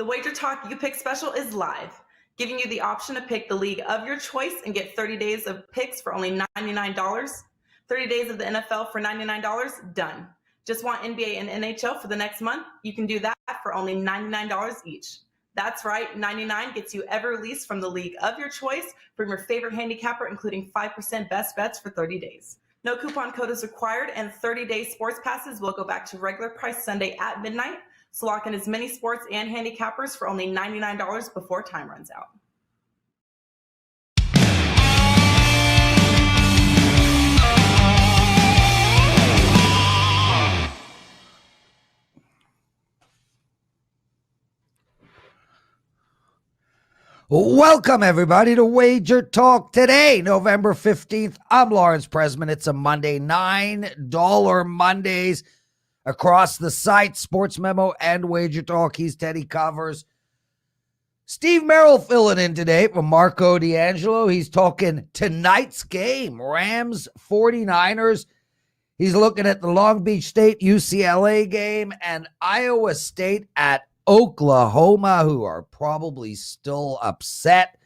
The WagerTalk You Pick special is live, giving you the option to pick the league of your choice and get 30 days of picks for only $99. 30 days of the NFL for $99, done. Just want NBA and NHL for the next month? You can do that for only $99 each. That's right, 99 gets you every release from the league of your choice from your favorite handicapper, including 5% best bets for 30 days. No coupon code is required, and 30-day sports passes will go back to regular price Sunday at midnight. So lock in as many sports and handicappers for only $99 before time runs out. Welcome, everybody, to Wager Talk Today, November 15th. I'm Lawrence Presman. It's a Monday, $9 Mondays across the site, Sports Memo and Wager Talk. He's Teddy Covers. Steve Merril filling in today for Marco D'Angelo. He's talking tonight's game, Rams 49ers. He's looking at the Long Beach State UCLA game and Iowa State at Oklahoma, who are probably still upset.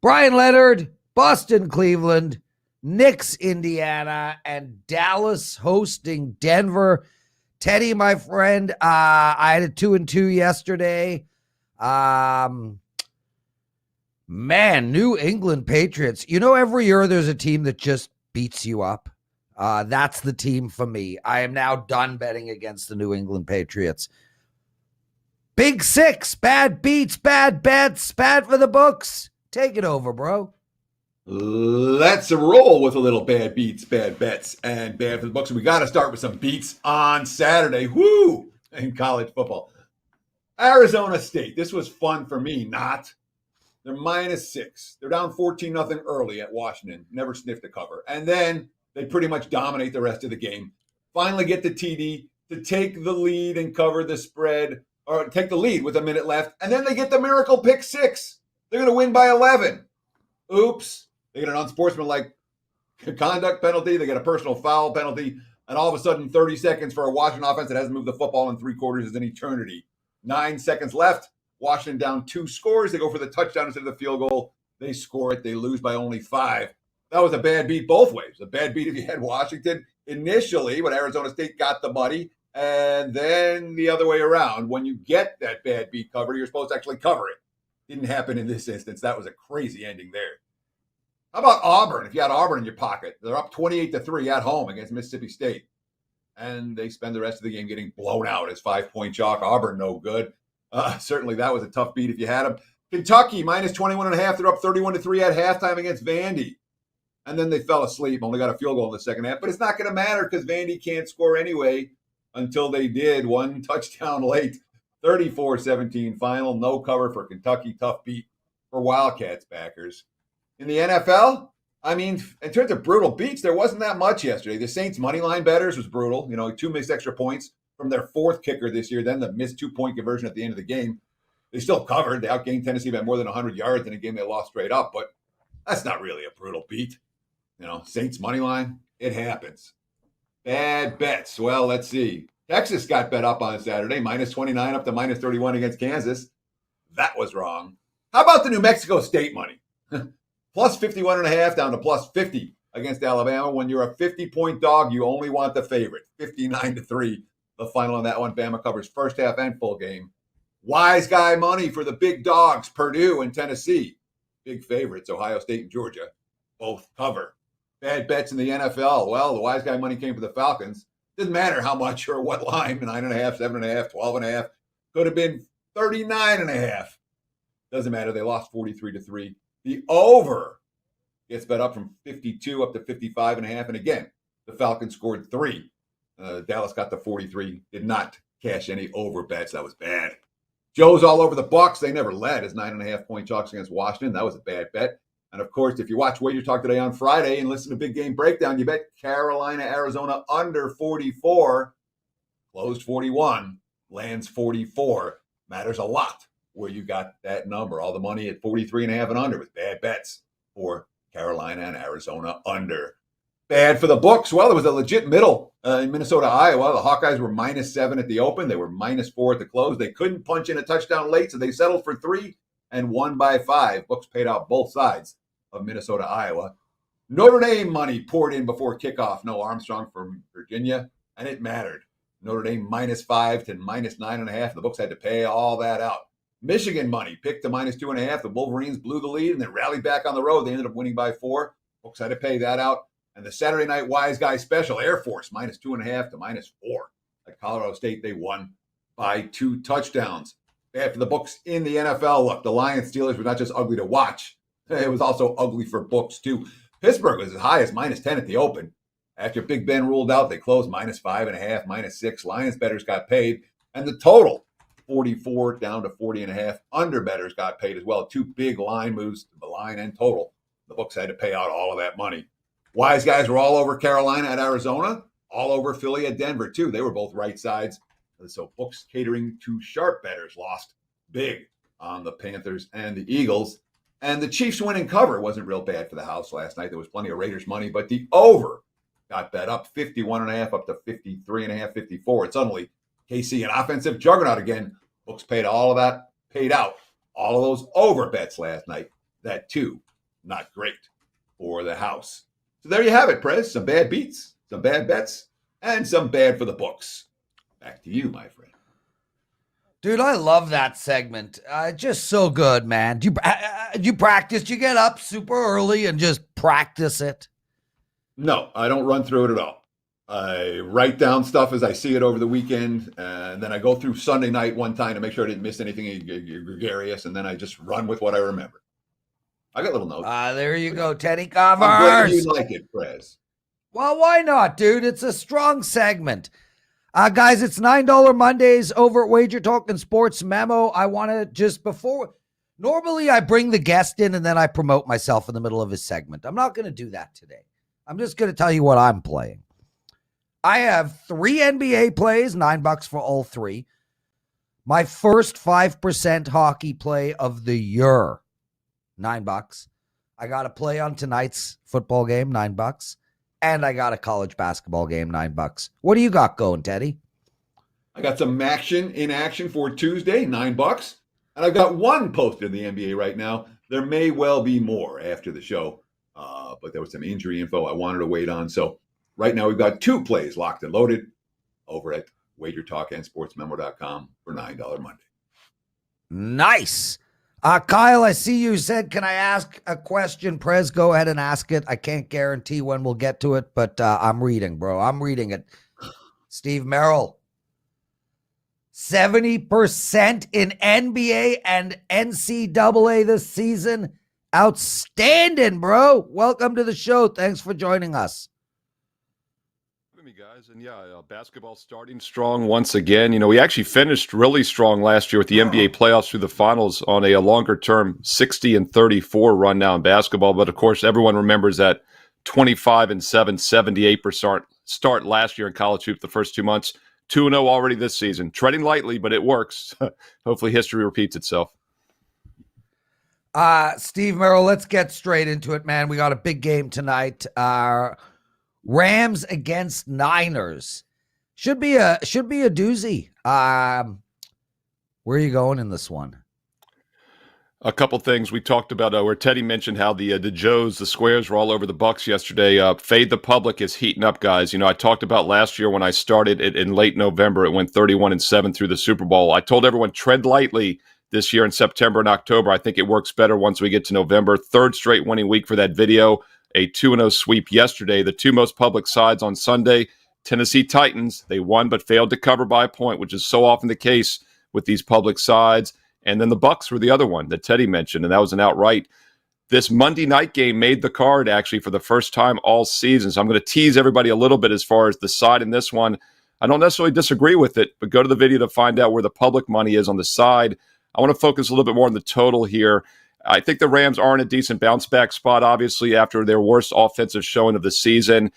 Bryan Leonard, Boston, Cleveland, Knicks, Indiana, and Dallas hosting Denver. Teddy, my friend, I had a 2-2 yesterday. Man, New England Patriots. You know, every year there's a team that just beats you up. That's the team for me. I am now done betting against the New England Patriots. Big Six, bad beats, bad bets, bad for the books. Take it over, bro. Let's roll with a little bad beats, bad bets, and bad for the books. We got to start with some beats on Saturday. Woo! In college football. Arizona State. This was fun for me, not. They're -6. They're down 14-0 early at Washington. Never sniffed a cover. And then they pretty much dominate the rest of the game. Finally get the TD to take the lead and cover the spread, or take the lead with a minute left. And then they get the miracle pick 6. They're going to win by 11. Oops. They get an unsportsmanlike conduct penalty. They get a personal foul penalty. And all of a sudden, 30 seconds for a Washington offense that hasn't moved the football in 3 quarters is an eternity. 9 seconds left. Washington down 2 scores. They go for the touchdown instead of the field goal. They score it. They lose by only 5. That was a bad beat both ways. A bad beat if you had Washington initially when Arizona State got the money. And then the other way around. When you get that bad beat cover, you're supposed to actually cover it. Didn't happen in this instance. That was a crazy ending there. How about Auburn? If you had Auburn in your pocket, they're up 28-3 at home against Mississippi State. And they spend the rest of the game getting blown out as 5-point chalk. Auburn, no good. Certainly that was a tough beat if you had them. Kentucky, -21.5. They're up 31-3 at halftime against Vandy. And then they fell asleep, only got a field goal in the second half. But it's not going to matter because Vandy can't score anyway until they did. 1 touchdown late. 34-17 final. No cover for Kentucky. Tough beat for Wildcats backers. In the NFL, I mean, in terms of brutal beats, there wasn't that much yesterday. The Saints' money line bettors was brutal. 2 missed extra points from their 4th kicker this year. Then the missed 2-point conversion at the end of the game. They still covered. They outgained Tennessee by more than 100 yards in a game they lost straight up. But that's not really a brutal beat. Saints' money line, it happens. Bad bets. Well, let's see. Texas got bet up on Saturday, -29 up to -31 against Kansas. That was wrong. How about the New Mexico State money? +51.5 down to +50 against Alabama. When you're a 50-point dog, you only want the favorite. 59-3, the final on that one. Bama covers first half and full game. Wise guy money for the big dogs, Purdue and Tennessee. Big favorites, Ohio State and Georgia. Both cover. Bad bets in the NFL. Well, the wise guy money came for the Falcons. Didn't matter how much or what line, 9.5, 7.5, 12.5. Could have been 39.5. Doesn't matter. They lost 43-3. The over gets bet up from 52 up to 55.5. And again, the Falcons scored 3. Dallas got the 43. Did not cash any over bets. That was bad. Joe's all over the Bucks. They never led as 9.5-point chalks against Washington. That was a bad bet. And of course, if you watch Wager Talk Today on Friday and listen to Big Game Breakdown, you bet Carolina, Arizona under 44. Closed 41. Lands 44. Matters a lot where you got that number. All the money at 43.5 and under with bad bets for Carolina and Arizona under. Bad for the books. Well, there was a legit middle in Minnesota, Iowa. The Hawkeyes were -7 at the open. They were -4 at the close. They couldn't punch in a touchdown late, so they settled for 3 and won by 5. Books paid out both sides of Minnesota, Iowa. Notre Dame money poured in before kickoff. No Armstrong from Virginia, and it mattered. Notre Dame -5 to -9.5. The books had to pay all that out. Michigan money picked to -2.5. The Wolverines blew the lead and then rallied back on the road. They ended up winning by 4. Books had to pay that out. And the Saturday night wise guy special, Air Force -2.5 to -4. At Colorado State, they won by 2 touchdowns. Bad for the books in the NFL. Look, the Lions Steelers were not just ugly to watch. It was also ugly for books, too. Pittsburgh was as high as -10 at the open. After Big Ben ruled out, they closed -5.5, -6. Lions bettors got paid. And the total, 44 down to 40.5. Under bettors got paid as well. 2 big line moves, the line and total. The books had to pay out all of that money. Wise guys were all over Carolina at Arizona, all over Philly at Denver, too. They were both right sides. So books catering to sharp bettors lost big on the Panthers and the Eagles. And the Chiefs winning cover wasn't real bad for the house last night. There was plenty of Raiders money, but the over got bet up 51.5 up to 53.5, 54. It's suddenly KC, an offensive juggernaut again. Books paid all of that, paid out all of those over bets last night. That too, not great for the house. So there you have it, Prez. Some bad beats, some bad bets, and some bad for the books. Back to you, my friend. Dude, I love that segment. Just so good, man. Do you practice? Do you get up super early and just practice it? No, I don't run through it at all. I write down stuff as I see it over the weekend, and then I go through Sunday night one time to make sure I didn't miss anything gregarious, and then I just run with what I remember. I got little notes. There you go, Teddy I'm glad Covers. you like it, Prez. Well, why not, dude? It's a strong segment. Guys, it's $9 Mondays over at WagerTalk and Sports Memo. I want to just normally I bring the guest in and then I promote myself in the middle of his segment. I'm not going to do that today. I'm just going to tell you what I'm playing. I have 3 NBA plays, $9 for all 3. My first 5% hockey play of the year, $9. I got a play on tonight's football game, $9. And I got a college basketball game, $9. What do you got going, Teddy? I got some action in action for Tuesday, $9. And I've got one posted in the NBA right now. There may well be more after the show, but there was some injury info I wanted to wait on. So right now we've got 2 plays locked and loaded over at WagerTalk and SportsMemo.com for $9 Monday. Nice. Kyle, I see you said, can I ask a question? Prez, go ahead and ask it. I can't guarantee when we'll get to it, but I'm reading, bro. I'm reading it. Steve Merril, 70% in NBA and NCAA this season. Outstanding, bro. Welcome to the show. Thanks for joining us. Me guys, and basketball starting strong once again. We actually finished really strong last year with the NBA playoffs through the finals on a longer term 60-34 run now in basketball. But of course, everyone remembers that 25-7, 78% start last year in college hoops the first 2 months. 2-0 already this season. Treading lightly, but it works. Hopefully history repeats itself. Steve Merril, let's get straight into it, man. We got a big game tonight. Rams against Niners. Should be a doozy. Where are you going in this one? A couple things we talked about where Teddy mentioned how the Joes, the squares were all over the Bucks yesterday. Fade the public is heating up, guys. I talked about last year when I started it in late November. It went 31-7 through the Super Bowl. I told everyone tread lightly this year in September and October. I think it works better once we get to November. 3rd straight winning week for that video. A 2-0 sweep yesterday. The 2 most public sides on Sunday, Tennessee Titans. They won but failed to cover by a point, which is so often the case with these public sides. And then the Bucks were the other one that Teddy mentioned, and that was an outright. This Monday night game made the card actually for the first time all season. So I'm going to tease everybody a little bit as far as the side in this one. I don't necessarily disagree with it, but go to the video to find out where the public money is on the side. I want to focus a little bit more on the total here. I think the Rams are in a decent bounce back spot, obviously, after their worst offensive showing of the season.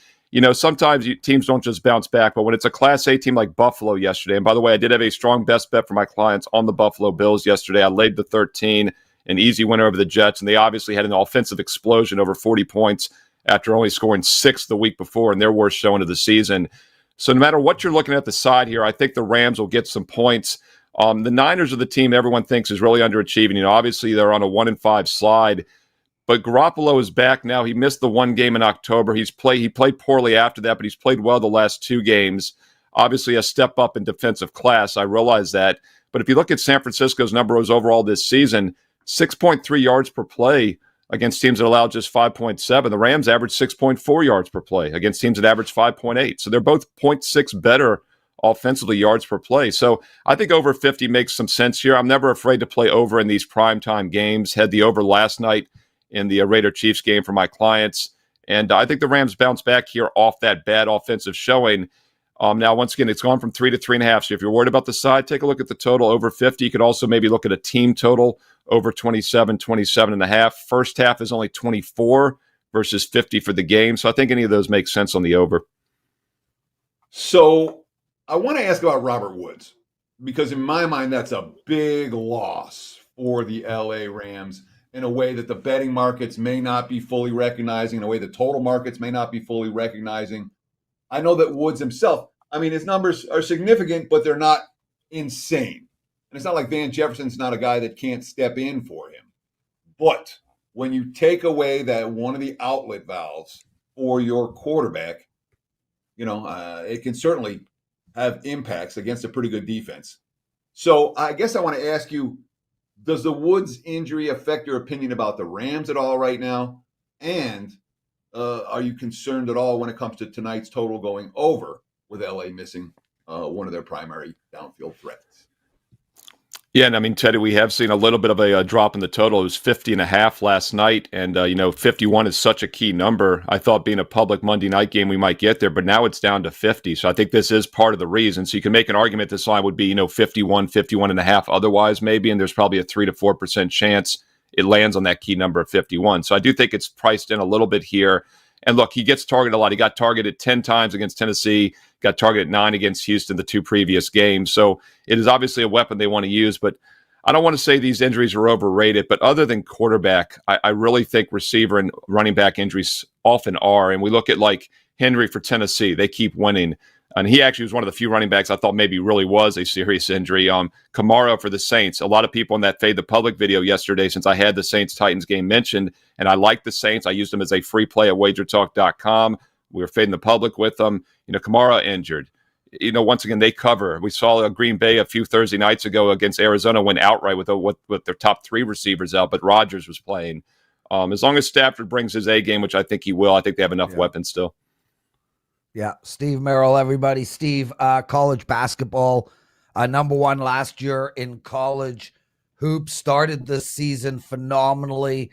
Sometimes teams don't just bounce back, but when it's a Class A team like Buffalo yesterday, and by the way, I did have a strong best bet for my clients on the Buffalo Bills yesterday. I laid the 13, an easy winner over the Jets, and they obviously had an offensive explosion over 40 points after only scoring 6 the week before in their worst showing of the season. So no matter what you're looking at the side here, I think the Rams will get some points. The Niners are the team everyone thinks is really underachieving. Obviously they're on a 1-5 slide, but Garoppolo is back now. He missed the one game in October. He played poorly after that, but he's played well the last 2 games. Obviously a step up in defensive class. I realize that. But if you look at San Francisco's numbers overall this season, 6.3 yards per play against teams that allow just 5.7. The Rams average 6.4 yards per play against teams that average 5.8. So they're both 0.6 better offensively yards per play. So I think over 50 makes some sense here. I'm never afraid to play over in these primetime games. Had the over last night in the Raider-Chiefs game for my clients. And I think the Rams bounce back here off that bad offensive showing. Now, once again, it's gone from 3 to 3.5. So if you're worried about the side, take a look at the total over 50. You could also maybe look at a team total over 27.5. First half is only 24 versus 50 for the game. So I think any of those make sense on the over. So I want to ask about Robert Woods, because in my mind, that's a big loss for the LA Rams in a way that the betting markets may not be fully recognizing, in a way the total markets may not be fully recognizing. I know that Woods himself, his numbers are significant, but they're not insane. And it's not like Van Jefferson's not a guy that can't step in for him. But when you take away that one of the outlet valves for your quarterback, it can certainly have impacts against a pretty good defense. So I guess I want to ask you, does the Woods injury affect your opinion about the Rams at all right now? And are you concerned at all when it comes to tonight's total going over with LA missing one of their primary downfield threats? Yeah, and Teddy, we have seen a little bit of a drop in the total. It was 50.5 last night, and 51 is such a key number. I thought being a public Monday night game, we might get there, but now it's down to 50. So I think this is part of the reason. So you can make an argument this line would be, 51.5 otherwise maybe, and there's probably a 3 to 4% chance it lands on that key number of 51. So I do think it's priced in a little bit here. And look, he gets targeted a lot. He got targeted 10 times against Tennessee, got targeted 9 against Houston the 2 previous games. So it is obviously a weapon they want to use, but I don't want to say these injuries are overrated, but other than quarterback, I really think receiver and running back injuries often are. And we look at like Henry for Tennessee, they keep winning. And he actually was one of the few running backs I thought maybe really was a serious injury. Kamara for the Saints. A lot of people in that Fade the Public video yesterday, since I had the Saints-Titans game mentioned, and I like the Saints. I used them as a free play at WagerTalk.com. We were fading the public with them. Kamara injured. Once again, they cover. We saw Green Bay a few Thursday nights ago against Arizona went outright with their top 3 receivers out, but Rodgers was playing. As long as Stafford brings his A game, which I think he will, I think they have enough weapons still. Yeah, Steve Merril, everybody. Steve, college basketball, number 1 last year in college hoops, started this season phenomenally.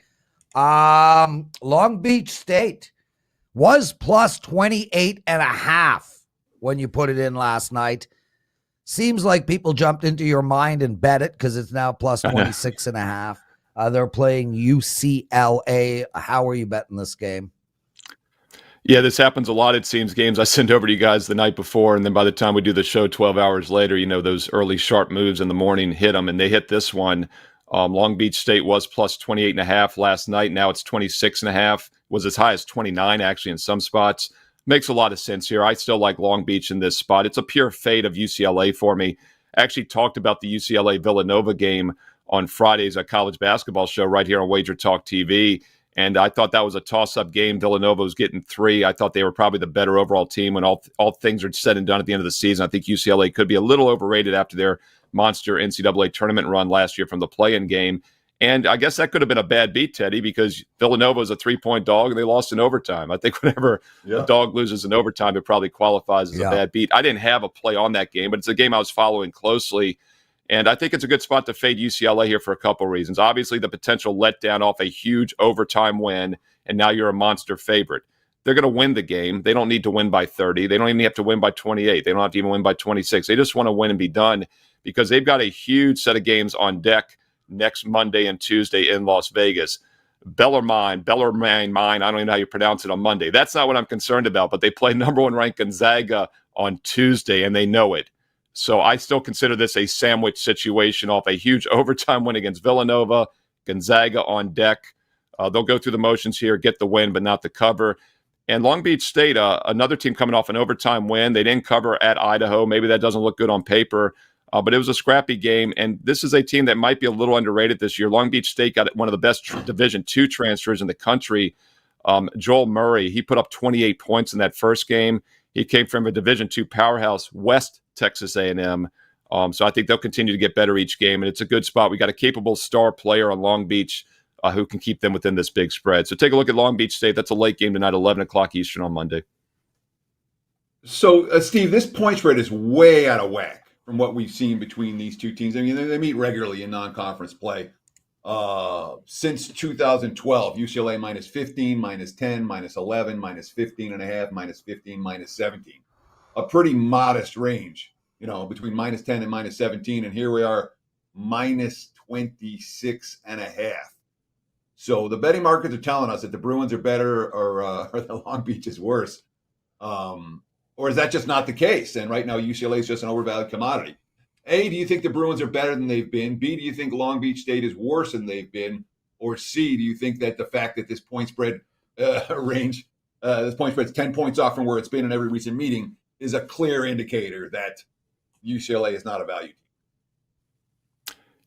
Long Beach State was plus 28.5 when you put it in last night. Seems like people jumped into your mind and bet it because it's now plus 26.5. They're playing UCLA. How are you betting this game? Yeah, this happens a lot, it seems, games I send over to you guys the night before, and then by the time we do the show 12 hours later, those early sharp moves in the morning hit them, and they hit this one. Long Beach State was plus 28.5 last night. Now it's 26.5. Was as high as 29, actually, in some spots. Makes a lot of sense here. I still like Long Beach in this spot. It's a pure fade of UCLA for me. I actually talked about the UCLA-Villanova game on Friday's college basketball show right here on Wager Talk TV. And I thought that was a toss-up game. Villanova was getting 3. I thought they were probably the better overall team when all things are said and done at the end of the season. I think UCLA could be a little overrated after their monster NCAA tournament run last year from the play-in game. And I guess that could have been a bad beat, Teddy, because Villanova is a 3-point dog and they lost in overtime. I think whenever a dog loses in overtime, it probably qualifies as a bad beat. I didn't have a play on that game, but it's a game I was following closely. And I think it's a good spot to fade UCLA here for a couple of reasons. Obviously, the potential letdown off a huge overtime win, and now you're a monster favorite. They're going to win the game. They don't need to win by 30. They don't even have to win by 28. They don't have to even win by 26. They just want to win and be done because they've got a huge set of games on deck next Monday and Tuesday in Las Vegas. Bellarmine, I don't even know how you pronounce it on Monday. That's not what I'm concerned about, but they play number 1 ranked Gonzaga on Tuesday, and they know it. So I still consider this a sandwich situation off a huge overtime win against Villanova, Gonzaga on deck. They'll go through the motions here, get the win, but not the cover. And Long Beach State, another team coming off an overtime win. They didn't cover at Idaho. Maybe that doesn't look good on paper, but it was a scrappy game. And this is a team that might be a little underrated this year. Long Beach State got one of the best Division II transfers in the country. Joel Murray, he put up 28 points in that first game. He came from a Division II powerhouse, West Texas A&M. So I think they'll continue to get better each game, and it's a good spot. We got a capable star player on Long Beach who can keep them within this big spread. So take a look at Long Beach State. That's a late game tonight, 11 o'clock Eastern on Monday. So, Steve, this point spread is way out of whack from what we've seen between these two teams. I mean, they meet regularly in non-conference play. Since 2012, UCLA minus 15, minus 10, minus 11, minus 15 and a half, minus 15, minus 17. A pretty modest range, between minus 10 and minus 17. And here we are, minus 26 and a half. So the betting markets are telling us that the Bruins are better or the Long Beach is worse. Or is that just not the case? And right now, UCLA is just an overvalued commodity. A, do you think the Bruins are better than they've been? B, do you think Long Beach State is worse than they've been? Or C, do you think that the fact that this point spread range, this point spread's 10 points off from where it's been in every recent meeting, is a clear indicator that UCLA is not a value team?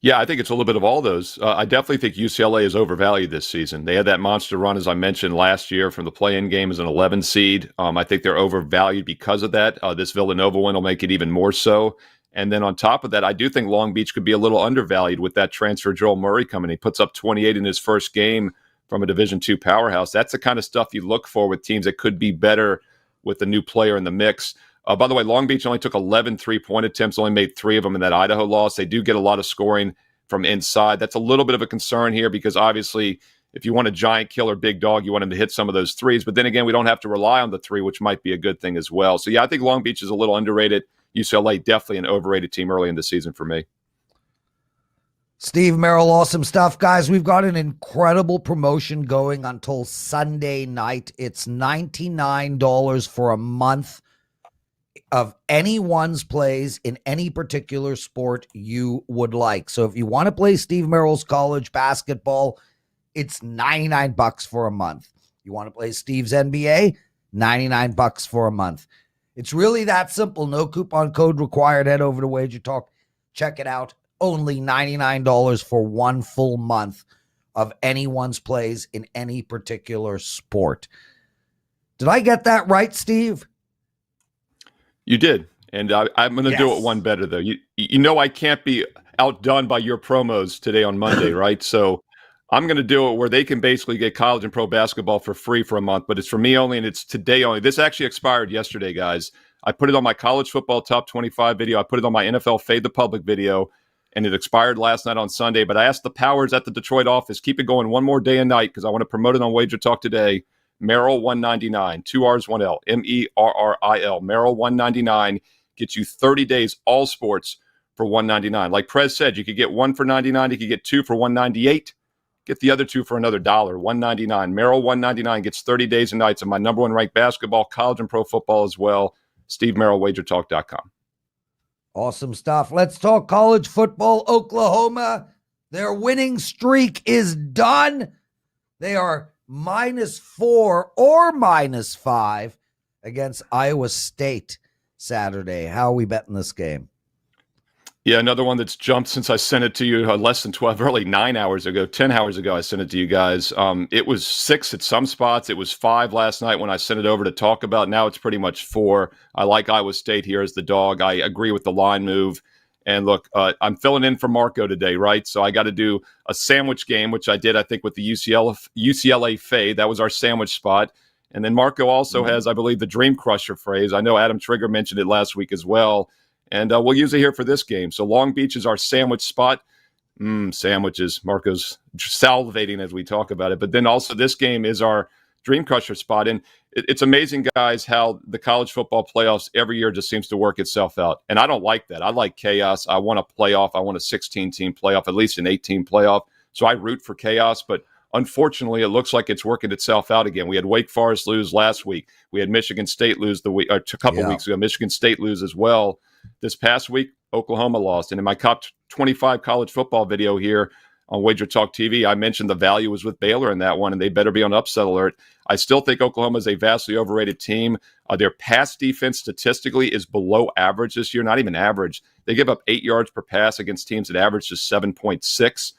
Yeah, I think it's a little bit of all those. I definitely think UCLA is overvalued this season. They had that monster run, as I mentioned, last year from the play-in game as an 11 seed. I think they're overvalued because of that. This Villanova win will make it even more so. And then on top of that, I do think Long Beach could be a little undervalued with that transfer Joel Murray coming. He puts up 28 in his first game from a Division II powerhouse. That's the kind of stuff you look for with teams that could be better with the new player in the mix. By the way, Long Beach only took 11 three-point attempts, only made 3 of them in that Idaho loss. They do get a lot of scoring from inside. That's a little bit of a concern here because obviously if you want a giant killer big dog, you want him to hit some of those threes. But then again, we don't have to rely on the three, which might be a good thing as well. So yeah, I think Long Beach is a little underrated. UCLA definitely an overrated team early in the season for me. Steve Merril, awesome stuff, guys. We've got an incredible promotion going until Sunday night. It's $99 for a month of anyone's plays in any particular sport you would like. So if you want to play Steve Merril's college basketball, it's $99 for a month. You want to play Steve's NBA, $99 for a month. It's really that simple. No coupon code required. Head over to WagerTalk. Check it out. Only $99 for one full month of anyone's plays in any particular sport. Did I get that right, Steve? You did. And I'm going to do it one better, though. You know I can't be outdone by your promos today on Monday, right? So I'm going to do it where they can basically get college and pro basketball for free for a month, but it's for me only and it's today only. This actually expired yesterday, guys. I put it on my college football top 25 video. I put it on my NFL Fade the Public video, and it expired last night on Sunday. But I asked the powers at the Detroit office, keep it going one more day and night because I want to promote it on WagerTalk Today. Merril 199, 2 R's, 1 L, Merril, Merril 199 gets you 30 days, all sports for $199. Like Prez said, you could get one for $99, you could get 2 for $198. Get the other 2 for another $1, $199. Merril 199 gets 30 days and nights of my number 1 ranked basketball, college and pro football as well. Steve Merril, WagerTalk.com. Awesome stuff. Let's talk college football. Oklahoma, their winning streak is done. They are -4 or -5 against Iowa State Saturday. How are we betting this game? Yeah, another one that's jumped since I sent it to you less than 12, really 9 hours ago, 10 hours ago I sent it to you guys. It was 6 at some spots. It was 5 last night when I sent it over to talk about. Now it's pretty much 4. I like Iowa State here as the dog. I agree with the line move. And look, I'm filling in for Marco today, right? So I got to do a sandwich game, which I did, I think, with the UCLA fade. That was our sandwich spot. And then Marco also has, I believe, the Dream Crusher phrase. I know Adam Trigger mentioned it last week as well. And we'll use it here for this game. So Long Beach is our sandwich spot. Sandwiches. Marco's salivating as we talk about it. But then also this game is our Dream Crusher spot. And it's amazing, guys, how the college football playoffs every year just seems to work itself out. And I don't like that. I like chaos. I want a playoff. I want a 16-team playoff, at least an 8-team playoff. So I root for chaos. But unfortunately, it looks like it's working itself out again. We had Wake Forest lose last week. We had Michigan State lose a couple weeks ago. Michigan State lose as well. This past week, Oklahoma lost. And in my top 25 college football video here, on Wager Talk TV. I mentioned the value was with Baylor in that one, and they better be on upset alert. I still think Oklahoma is a vastly overrated team. Their pass defense statistically is below average this year, not even average. They give up 8 yards per pass against teams that average just 7.6.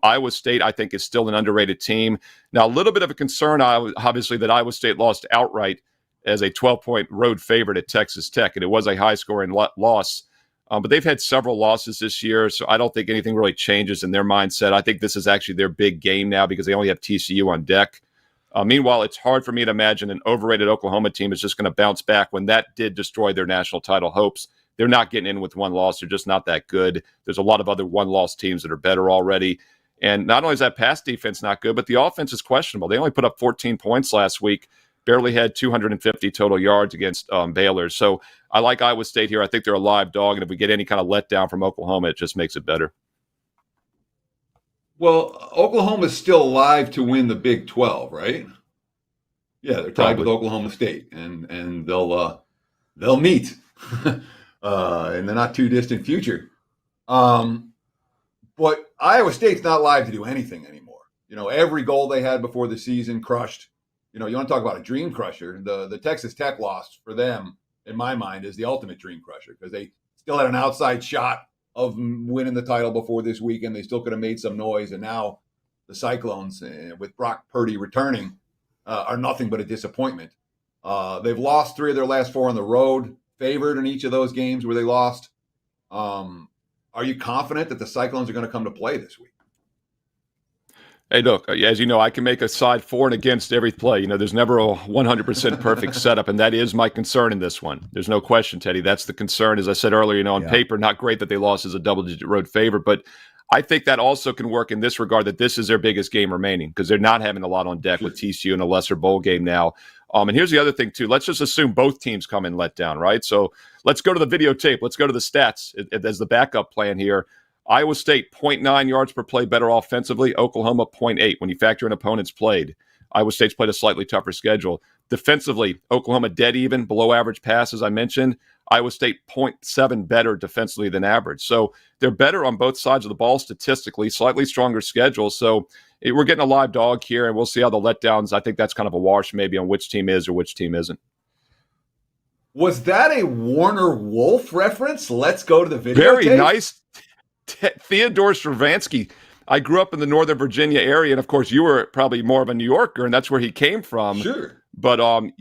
Iowa State, I think, is still an underrated team. Now, a little bit of a concern, obviously, that Iowa State lost outright as a 12-point road favorite at Texas Tech, and it was a high-scoring loss. But they've had several losses this year, so I don't think anything really changes in their mindset. I think this is actually their big game now because they only have TCU on deck. Meanwhile, it's hard for me to imagine an overrated Oklahoma team is just going to bounce back when that did destroy their national title hopes. They're not getting in with one loss. They're just not that good. There's a lot of other one-loss teams that are better already. And not only is that pass defense not good, but the offense is questionable. They only put up 14 points last week, barely had 250 total yards against Baylor. So I like Iowa State here. I think they're a live dog, and if we get any kind of letdown from Oklahoma, it just makes it better. Well, Oklahoma's still alive to win the Big 12, right? Yeah, they're tied with Oklahoma State, and they'll meet in the not too distant future. But Iowa State's not live to do anything anymore. Every goal they had before the season crushed. You want to talk about a dream crusher. The Texas Tech loss for them, in my mind, is the ultimate dream crusher because they still had an outside shot of winning the title before this weekend. They still could have made some noise, and now the Cyclones, with Brock Purdy returning, are nothing but a disappointment. They've lost 3 of their last 4 on the road, favored in each of those games where they lost. Are you confident that the Cyclones are going to come to play this week? Hey, look, as you know, I can make a side for and against every play. There's never a 100% perfect setup, and that is my concern in this one. There's no question, Teddy. That's the concern. As I said earlier, on paper, not great that they lost as a double-digit road favorite, but I think that also can work in this regard that this is their biggest game remaining because they're not having a lot on deck with TCU in a lesser bowl game now. And here's the other thing, too. Let's just assume both teams come in let down, right? So let's go to the videotape. Let's go to the stats as the backup plan here. Iowa State, 0.9 yards per play better offensively. Oklahoma, 0.8 when you factor in opponents played. Iowa State's played a slightly tougher schedule. Defensively, Oklahoma dead even, below average pass, as I mentioned. Iowa State, 0.7 better defensively than average. So they're better on both sides of the ball statistically, slightly stronger schedule. So we're getting a live dog here, and we'll see how the letdowns. I think that's kind of a wash maybe on which team is or which team isn't. Was that a Warner Wolf reference? Let's go to the video. Very nice. Theodore Stravinsky. I grew up in the Northern Virginia area, and of course, you were probably more of a New Yorker, and that's where he came from. Sure. But in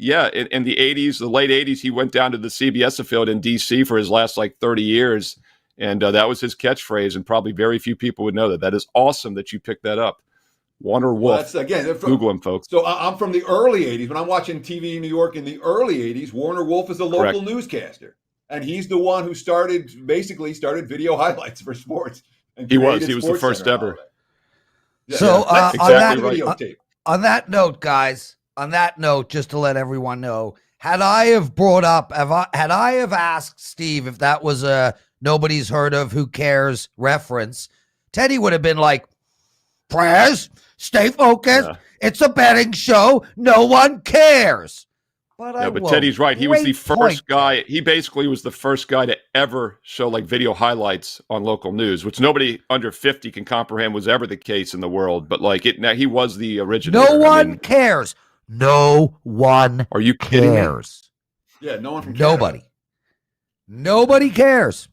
the 80s, the late 80s, he went down to the CBS affiliate in D.C. for his last 30 years, and that was his catchphrase, and probably very few people would know that. That is awesome that you picked that up. Warner Wolf. Well, that's, again, Google him, folks. So I'm from the early 80s. When I'm watching TV in New York in the early 80s, Warner Wolf is a local newscaster. And he's the one who started video highlights for sports. He was the first ever. Yeah, so on that note, guys, just to let everyone know, had I have asked Steve if that was a nobody's heard of, who cares reference, Teddy would have been like, Prez, stay focused. Yeah. It's a betting show. No one cares. But Teddy's right. He was the first guy. He basically was the first guy to ever show video highlights on local news, which nobody under 50 can comprehend was ever the case in the world. But now he was the originator. No one cares. No one. Are you kidding me? Yeah, no one from Canada. Nobody cares.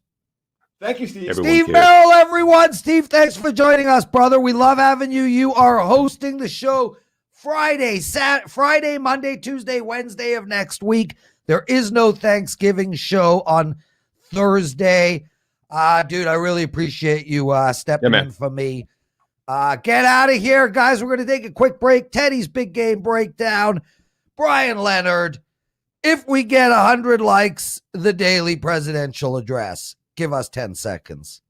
Thank you, Steve. Steve Merril, everyone. Steve, thanks for joining us, brother. We love having you. You are hosting the show Friday, Monday, Tuesday, Wednesday of next week. There is no Thanksgiving show on Thursday. Dude, I really appreciate you stepping in for me. Get out of here, guys. We're going to take a quick break. Teddy's big game breakdown. Bryan Leonard. If we get 100 likes, the daily presidential address. Give us 10 seconds.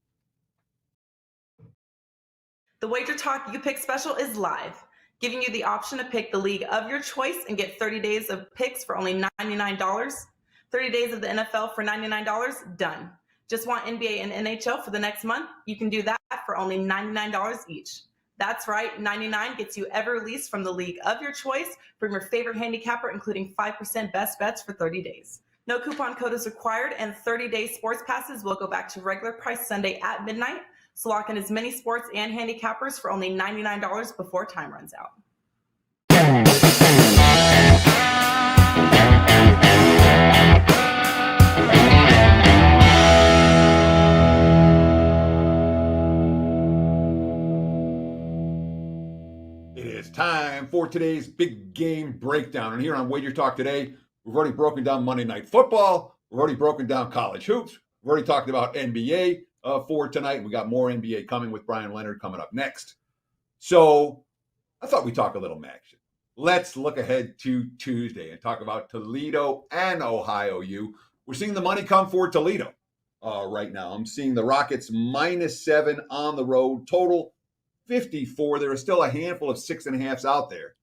The WagerTalk You Pick special is live, giving you the option to pick the league of your choice and get 30 days of picks for only $99. 30 days of the NFL for $99, done. Just want NBA and NHL for the next month? You can do that for only $99 each. That's right, $99 gets you every release from the league of your choice from your favorite handicapper, including 5% best bets for 30 days. No coupon code is required, and 30-day sports passes will go back to regular price Sunday at midnight. So lock in as many sports and handicappers for only $99 before time runs out. It is time for today's big game breakdown. And here on WagerTalk Today, we've already broken down Monday Night Football. We've already broken down college hoops. We've already talked about NBA for tonight. We got more NBA coming with Bryan Leonard coming up next. So I thought we'd talk a little action. Let's look ahead to Tuesday and talk about Toledo and Ohio U. We're seeing the money come for Toledo right now. I'm seeing the Rockets -7 on the road, total 54. There are still a handful of 6.5s out there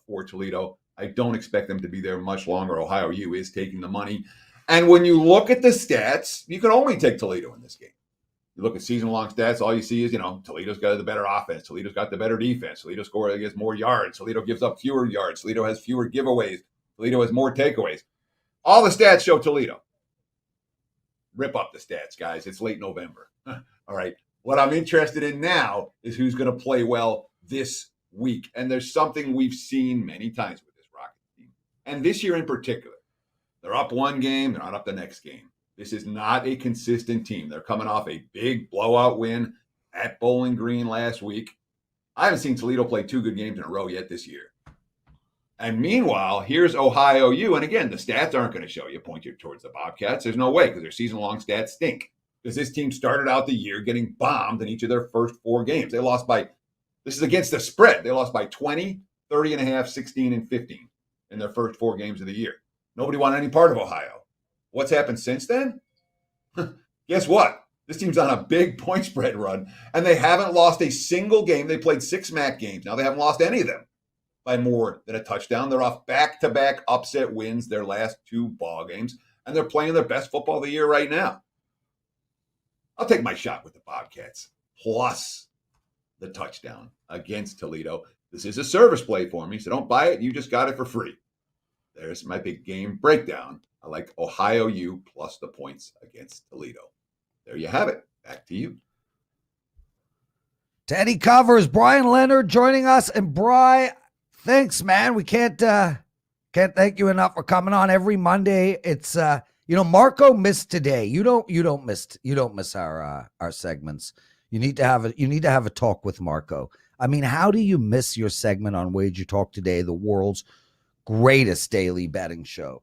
for Toledo. I don't expect them to be there much longer. Ohio U is taking the money. And when you look at the stats, you can only take Toledo in this game. You look at season-long stats, all you see is, Toledo's got the better offense. Toledo's got the better defense. Toledo scores against more yards. Toledo gives up fewer yards. Toledo has fewer giveaways. Toledo has more takeaways. All the stats show Toledo. Rip up the stats, guys. It's late November. All right. What I'm interested in now is who's going to play well this week. And there's something we've seen many times with this Rockets team. And this year in particular. They're up one game, they're not up the next game. This is not a consistent team. They're coming off a big blowout win at Bowling Green last week. I haven't seen Toledo play 2 good games in a row yet this year. And meanwhile, here's Ohio U. And again, the stats aren't going to show you, point you towards the Bobcats. There's no way because their season-long stats stink. Because this team started out the year getting bombed in each of their first 4 games. They lost by, this is against the spread, they lost by 20, 30.5, 16, and 15 in their first 4 games of the year. Nobody wanted any part of Ohio. What's happened since then? Guess what? This team's on a big point spread run, and they haven't lost a single game. They played 6 MAC games. Now they haven't lost any of them by more than a touchdown. They're off back-to-back upset wins their last 2 ball games, and they're playing their best football of the year right now. I'll take my shot with the Bobcats, plus the touchdown against Toledo. This is a service play for me, so don't buy it. You just got it for free. There's my big game breakdown. I like Ohio U plus the points against Toledo. There you have it. Back to you. Teddy covers. Bryan Leonard joining us. And Bri, thanks, man. We can't thank you enough for coming on every Monday. It's Marco missed today. You don't miss our segments. You need to have a talk with Marco. I mean, how do you miss your segment on WagerTalk Today, the world's greatest daily betting show?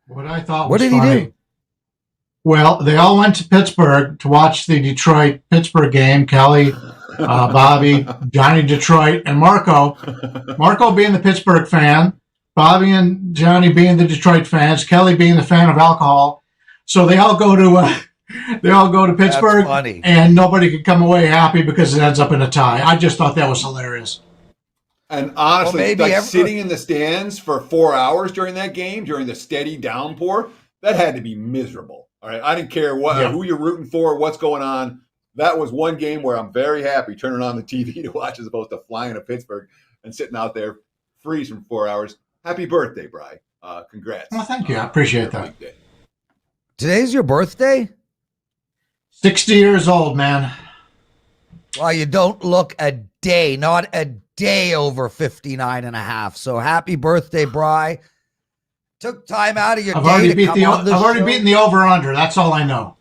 What I thought What was did he funny. do? Well, they all went to Pittsburgh to watch the Detroit-Pittsburgh game. Kelly, Bobby, Johnny Detroit, and Marco. Marco being the Pittsburgh fan, Bobby and Johnny being the Detroit fans, Kelly being the fan of alcohol. So they all go to Pittsburgh, funny. And nobody could come away happy because it ends up in a tie. I just thought that was hilarious. And honestly, Well, sitting in the stands for 4 hours during that game, during the steady downpour, that had to be miserable. All right, I didn't care who you're rooting for, what's going on. That was one game where I'm very happy turning on the TV to watch as opposed to flying to Pittsburgh and sitting out there freezing 4 hours. Happy birthday, Bri. Congrats. Well, thank you. I appreciate that. Today's your birthday? 60 years old, man. Well, you don't look a day, not a day over 59 and a half. So happy birthday, Bri. Took time out of your I've day already to come on the show. beaten the over-under. That's all I know.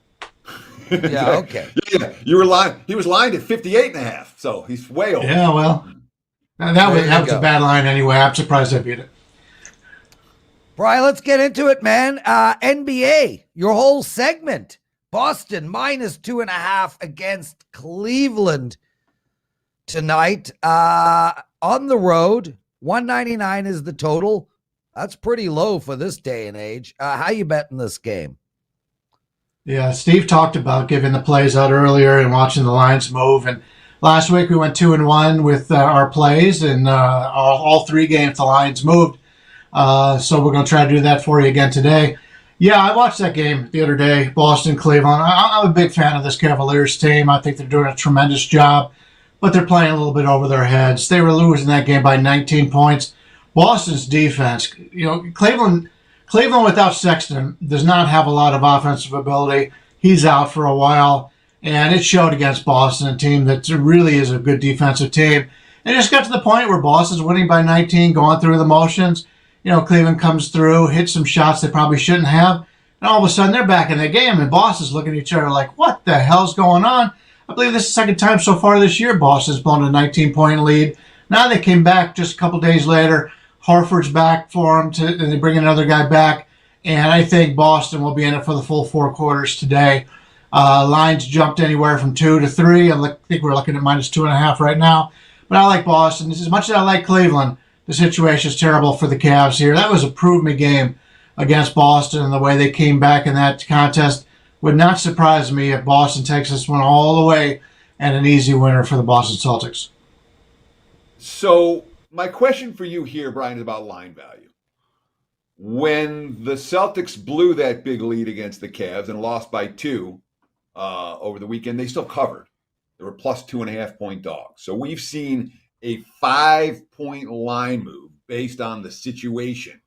Yeah, okay. Yeah, you were lying. He was lying at 58 and a half, so he's way over. Yeah, well, that was a bad line anyway. I'm surprised I beat it. Bri, let's get into it, man. NBA, your whole segment. Boston -2.5 against Cleveland tonight. On the road, 199 is the total. That's pretty low for this day and age. How you betting this game? Yeah, Steve talked about giving the plays out earlier and watching the lines move. And last week we went 2-1 with our plays, and all 3 games the lines moved. So we're going to try to do that for you again today. Yeah, I watched that game the other day, Boston, Cleveland. I'm a big fan of this Cavaliers team. I think they're doing a tremendous job, but they're playing a little bit over their heads. They were losing that game by 19 points. Boston's defense, Cleveland without Sexton does not have a lot of offensive ability. He's out for a while. And it showed against Boston, a team that really is a good defensive team. And it just got to the point where Boston's winning by 19, going through the motions. Cleveland comes through, hits some shots they probably shouldn't have. And all of a sudden, they're back in the game, and Boston's looking at each other like, what the hell's going on? I believe this is the second time so far this year Boston's blown a 19-point lead. Now they came back just a couple days later. Horford's back for them, and they bring another guy back. And I think Boston will be in it for the full 4 quarters today. Lines jumped anywhere from 2 to 3. I think we're looking at -2.5 right now. But I like Boston. As much as I like Cleveland, the situation is terrible for the Cavs here. That was a prove-me game against Boston, and the way they came back in that contest would not surprise me if Boston takes this one all the way and an easy winner for the Boston Celtics. So my question for you here, Brian, is about line value. When the Celtics blew that big lead against the Cavs and lost by 2 over the weekend, they still covered. They were plus 2.5 point dogs. So we've seen a 5-point line move based on the situation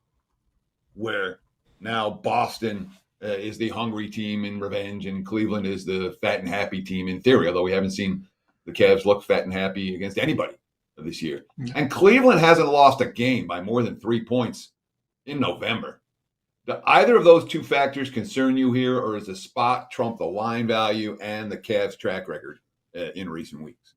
where now Boston is the hungry team in revenge and Cleveland is the fat and happy team in theory, although we haven't seen the Cavs look fat and happy against anybody this year. And Cleveland hasn't lost a game by more than 3 points in November. Do either of those two factors concern you here, or is the spot trump the line value and the Cavs track record in recent weeks?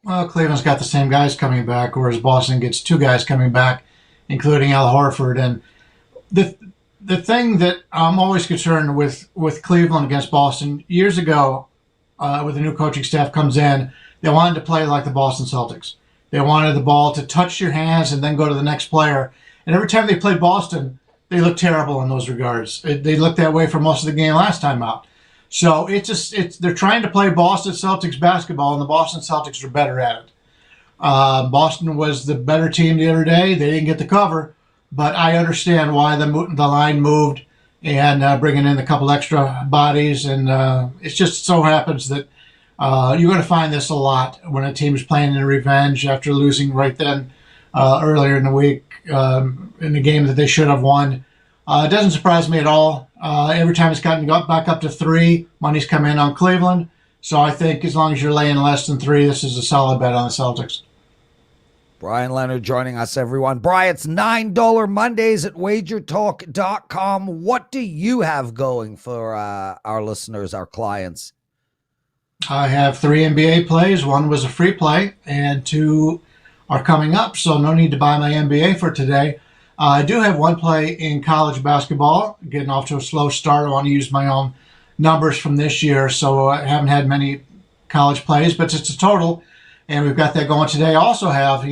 Well, Cleveland's got the same guys coming back, whereas Boston gets 2 guys coming back, including Al Horford. And the thing that I'm always concerned with Cleveland against Boston, years ago, with the new coaching staff comes in, they wanted to play like the Boston Celtics. They wanted the ball to touch your hands and then go to the next player. And every time they played Boston, they looked terrible in those regards. They looked that way for most of the game last time out. So they're trying to play Boston Celtics basketball, and the Boston Celtics are better at it. Boston was the better team the other day. They didn't get the cover, but I understand why the line moved and bringing in a couple extra bodies. And it just so happens that you're going to find this a lot when a team is playing in revenge after losing right then earlier in the week in the game that they should have won. It doesn't surprise me at all. Every time it's gotten back up to 3, money's come in on Cleveland. So I think as long as you're laying less than 3, this is a solid bet on the Celtics. Bryan Leonard joining us, everyone. Brian, it's $9 Mondays at WagerTalk.com. What do you have going for our listeners, our clients? I have 3 NBA plays. 1 was a free play, and 2 are coming up, so no need to buy my NBA for today. I do have 1 play in college basketball, getting off to a slow start. I want to use my own numbers from this year, so I haven't had many college plays, but it's a total, and we've got that going today. I also have,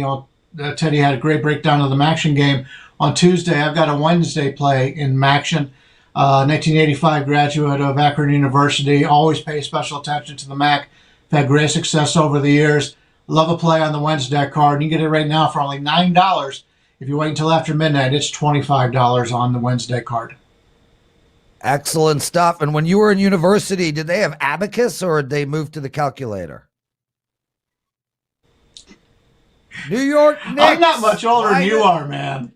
Teddy had a great breakdown of the Maction game on Tuesday. I've got a Wednesday play in Maction. 1985 graduate of Akron University, always pay special attention to the MAC. I've had great success over the years. Love a play on the Wednesday card. And you can get it right now for only $9. If you wait until after midnight, it's $25 on the Wednesday card. Excellent stuff. And when you were in university, did they have abacus or did they move to the calculator? New York Knicks. I'm not much older than you are, man.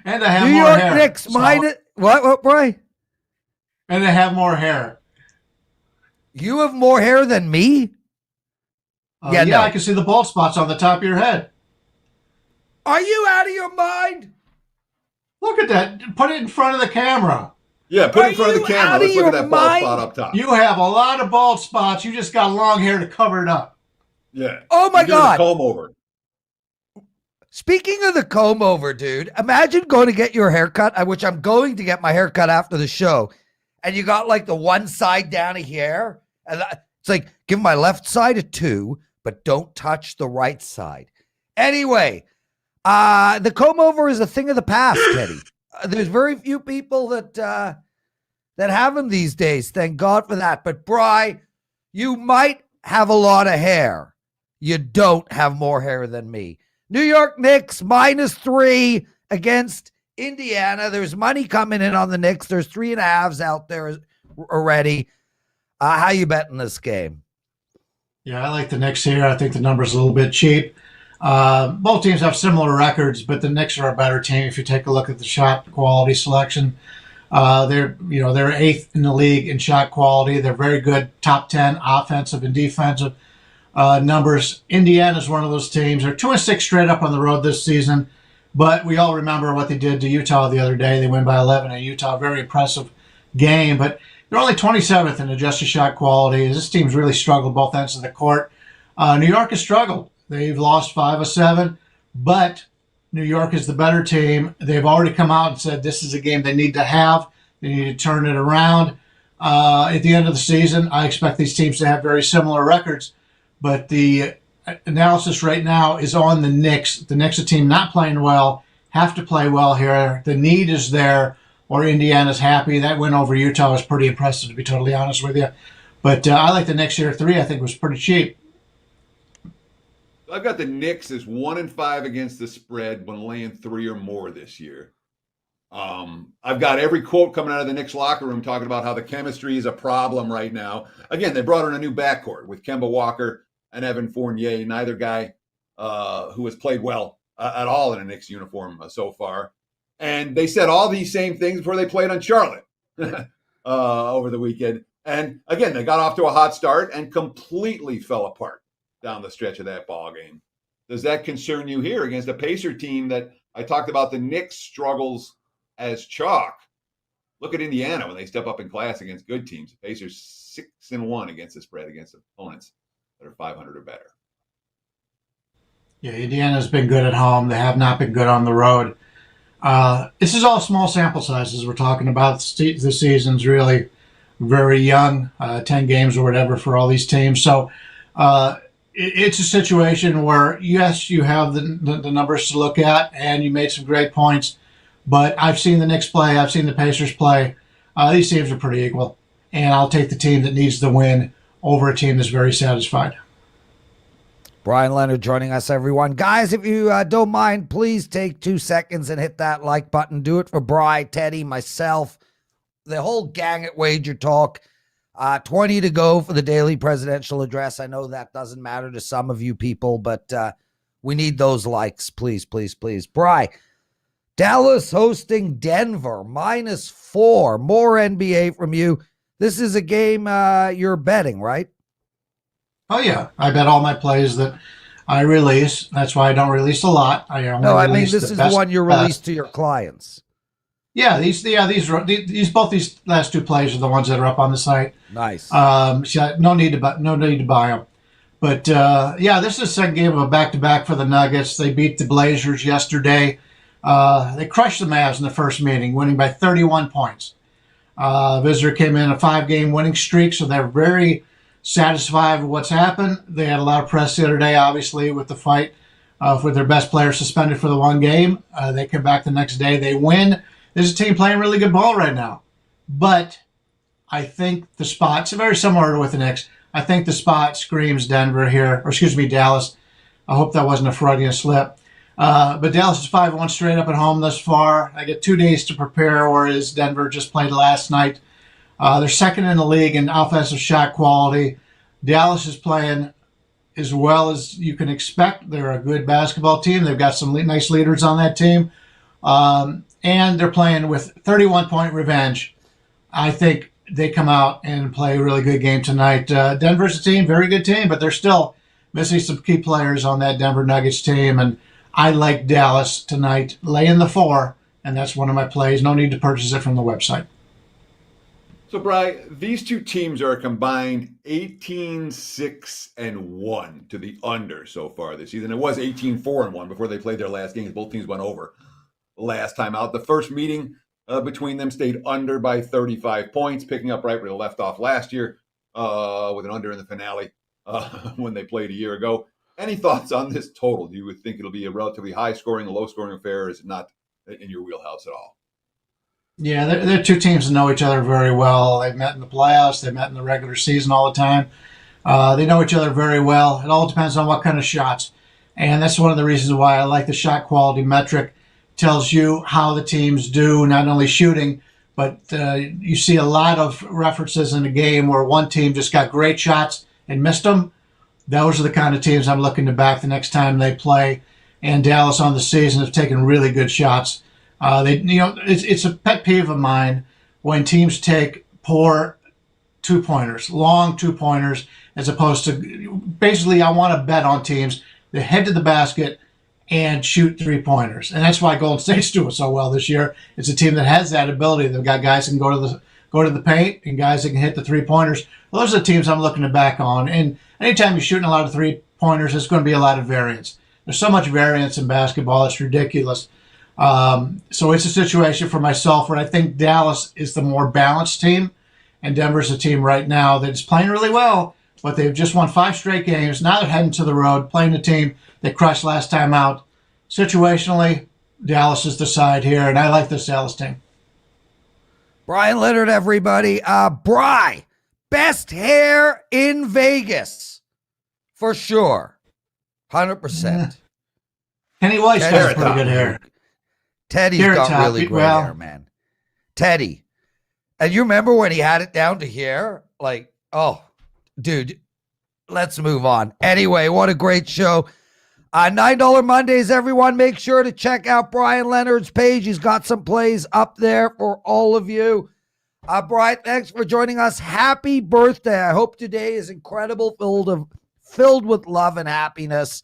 And I have New more York hair. Knicks minus what, Brian? And I have more hair. You have more hair than me? No. I can see the bald spots on the top of your head. Are you out of your mind? Look at that. Put it in front of the camera. Yeah, put it in front of the camera. Let's look at that bald spot up top. You have a lot of bald spots. You just got long hair to cover it up. Yeah. Oh, my God. Comb over. Speaking of the comb over, dude, imagine going to get your haircut, which I'm going to get my haircut after the show, and you got like the one side down here. And it's like, give my left side a 2, but don't touch the right side. Anyway, the comb over is a thing of the past, Teddy. There's very few people that have them these days. Thank God for that. But Bri, you might have a lot of hair. You don't have more hair than me. New York Knicks -3 against Indiana. There's money coming in on the Knicks. There's 3.5s out there already. How you betting this game? Yeah, I like the Knicks here. I think the number's a little bit cheap. Both teams have similar records, but the Knicks are a better team if you take a look at the shot quality selection. They're eighth in the league in shot quality. They're very good, top 10 offensive and defensive numbers. Indiana's one of those teams. They're 2-6 straight up on the road this season, but we all remember what they did to Utah the other day. They win by 11 in Utah. Very impressive game, but they're only 27th in adjusted shot quality. This team's really struggled both ends of the court. New York has struggled. They've lost 5 of 7, but New York is the better team. They've already come out and said this is a game they need to have. They need to turn it around. At the end of the season, I expect these teams to have very similar records, but the analysis right now is on the Knicks. The Knicks, a team not playing well, have to play well here. The need is there, or Indiana's happy. That win over Utah was pretty impressive, to be totally honest with you. But I like the Knicks here. 3, I think, was pretty cheap. I've got the Knicks as 1-5 against the spread when laying 3 or more this year. I've got every quote coming out of the Knicks locker room talking about how the chemistry is a problem right now. Again, they brought in a new backcourt with Kemba Walker and Evan Fournier, neither guy who has played well at all in a Knicks uniform so far. And they said all these same things before they played on Charlotte over the weekend. And again, they got off to a hot start and completely fell apart down the stretch of that ball game. Does that concern you here against a Pacer team that I talked about the Knicks struggles as chalk? Look at Indiana when they step up in class against good teams. The Pacers 6-1 against the spread against opponents that are 500 or better. Yeah, Indiana's been good at home. They have not been good on the road. This is all small sample sizes we're talking about. The season's really very young, 10 games or whatever for all these teams. So it's a situation where, yes, you have the numbers to look at, and you made some great points. But I've seen the Knicks play. I've seen the Pacers play. These teams are pretty equal. And I'll take the team that needs the win over a team that's very satisfied. Bryan Leonard joining us, everyone. Guys, if you don't mind, please take 2 seconds and hit that like button. Do it for Bry, Teddy, myself, the whole gang at Wager Talk. 20 to go for the daily presidential address. I know that doesn't matter to some of you people, but we need those likes. Please, please, please. Bry, Dallas hosting Denver, -4. More NBA from you. This is a game you're betting, right? Oh, yeah. I bet all my plays that I release. That's why I don't release a lot. This is the one you release to your clients. Yeah, these both these last 2 plays are the ones that are up on the site. Nice. So no need to buy them. But this is the second game of a back-to-back for the Nuggets. They beat the Blazers yesterday. They crushed the Mavs in the first meeting, winning by 31 points. Visitor came in a 5-game winning streak, so they're very satisfied with what's happened. They had a lot of press the other day, obviously, with the fight with their best player suspended for the 1 game. They come back the next day. They win. There's a team playing really good ball right now. But I think the spot's very similar with the Knicks. I think the spot screams Denver here, Dallas. I hope that wasn't a Freudian slip. But Dallas is 5-1 straight up at home thus far. I get 2 days to prepare, whereas Denver just played last night. They're second in the league in offensive shot quality. Dallas is playing as well as you can expect. They're a good basketball team. They've got some nice leaders on that team. And they're playing with 31-point revenge. I think they come out and play a really good game tonight. Denver's a team, very good team, but they're still missing some key players on that Denver Nuggets team. And I like Dallas tonight, laying the 4, and that's one of my plays. No need to purchase it from the website. So, Bry, these 2 teams are combined 18-6-1 to the under so far this season. It was 18-4-1 before they played their last games. Both teams went over last time out. The first meeting between them stayed under by 35 points, picking up right where they left off last year with an under in the finale when they played a year ago. Any thoughts on this total? Do you think it'll be a relatively high-scoring, low-scoring affair, or is it not in your wheelhouse at all? Yeah, they're 2 teams that know each other very well. They've met in the playoffs. They've met in the regular season all the time. They know each other very well. It all depends on what kind of shots. And that's one of the reasons why I like the shot quality metric. It tells you how the teams do, not only shooting, but you see a lot of references in the game where one team just got great shots and missed them. Those are the kind of teams I'm looking to back the next time they play. And Dallas on the season have taken really good shots. It's a pet peeve of mine when teams take poor two-pointers, long two-pointers, as opposed to basically I want to bet on teams that head to the basket and shoot three-pointers. And that's why Golden State's doing so well this year. It's a team that has that ability. They've got guys that can go to the paint and guys that can hit the three-pointers. Well, those are the teams I'm looking to back on. And anytime you're shooting a lot of three-pointers, there's going to be a lot of variance. There's so much variance in basketball, it's ridiculous. So it's a situation for myself where I think Dallas is the more balanced team, and Denver's a team right now that is playing really well, but they've just won 5 straight games. Now they're heading to the road, playing a team they crushed last time out. Situationally, Dallas is the side here, and I like this Dallas team. Bryan Leonard, everybody. Bry, best hair in Vegas, for sure. 100%. Kenny White's got pretty good hair. Teddy's got really great hair, man. Teddy. And you remember when he had it down to here? Like, oh, dude, let's move on. Anyway, what a great show. $9 Mondays, everyone. Make sure to check out Bryan Leonard's page. He's got some plays up there for all of you. Bryan, thanks for joining us. Happy birthday. I hope today is incredible, filled with love and happiness.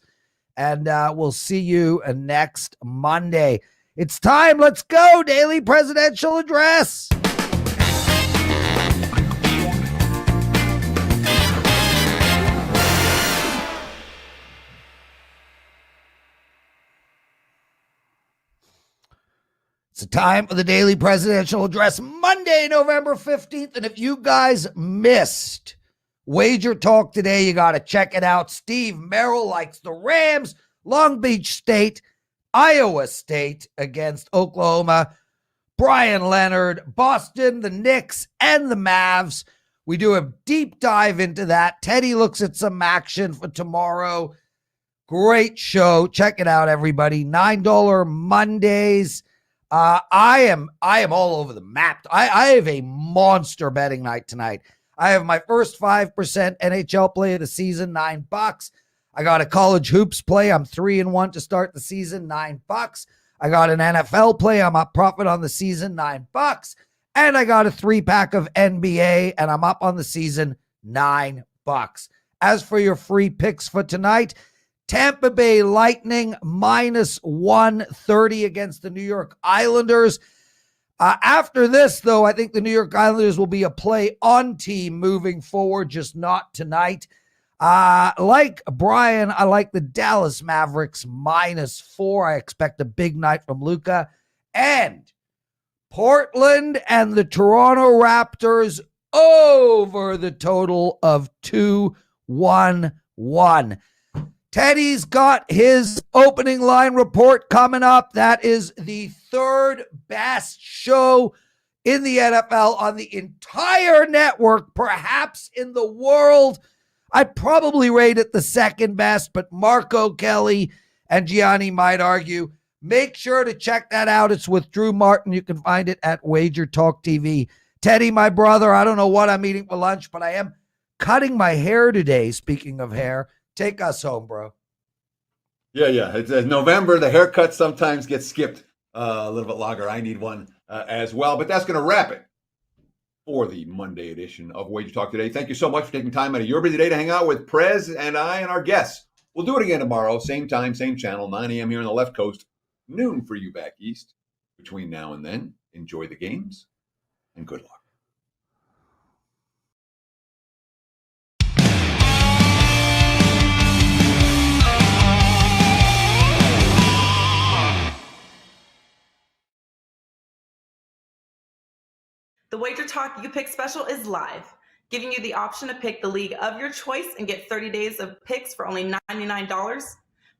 And we'll see you next Monday. It's time. Let's go. Daily Presidential Address. It's the time for the Daily Presidential Address, Monday, November 15th. And if you guys missed Wager Talk today, you got to check it out. Steve Merril likes the Rams, Long Beach State, Iowa State against Oklahoma, Bryan Leonard, Boston, the Knicks, and the Mavs. We do a deep dive into that. Teddy looks at some action for tomorrow. Great show. Check it out, everybody. $9 Mondays. I am all over the map. I have a monster betting night tonight. I have my first 5% NHL play of the season, $9. I got a college hoops play. I'm 3-1 to start the season, $9. I got an NFL play. I'm up profit on the season, $9. And I got a 3-pack of NBA, and I'm up on the season, $9. As for your free picks for tonight, Tampa Bay Lightning minus 130 against the New York Islanders. After this, though, I think the New York Islanders will be a play-on team moving forward, just not tonight. Like Bryan, I like the Dallas Mavericks minus 4. I expect a big night from Luka. And Portland and the Toronto Raptors over the total of 2-1-1. Teddy's got his opening line report coming up. That is the third best show in the NFL on the entire network, perhaps in the world. I'd probably rate it the second best, but Marco Kelly and Gianni might argue. Make sure to check that out. It's with Drew Martin. You can find it at WagerTalk TV. Teddy, my brother, I don't know what I'm eating for lunch, but I am cutting my hair today. Speaking of hair, take us home, bro. Yeah. It's November. The haircut sometimes gets skipped a little bit longer. I need one as well. But that's going to wrap it for the Monday edition of Wager Talk Today. Thank you so much for taking time out of your busy day to hang out with Prez and I and our guests. We'll do it again tomorrow. Same time, same channel, 9 a.m. here on the left coast, noon for you back east. Between now and then, enjoy the games and good luck. The Wager Talk You Pick special is live, giving you the option to pick the league of your choice and get 30 days of picks for only $99.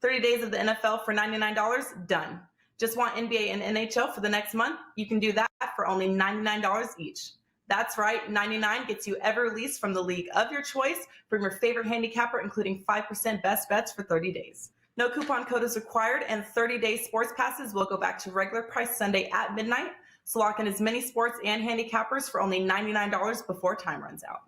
30 days of the NFL for $99, done. Just want NBA and NHL for the next month? You can do that for only $99 each. That's right, $99 gets you every release from the league of your choice from your favorite handicapper, including 5% best bets for 30 days. No coupon code is required, and 30-day sports passes will go back to regular price Sunday at midnight. So lock in as many sports and handicappers for only $99 before time runs out.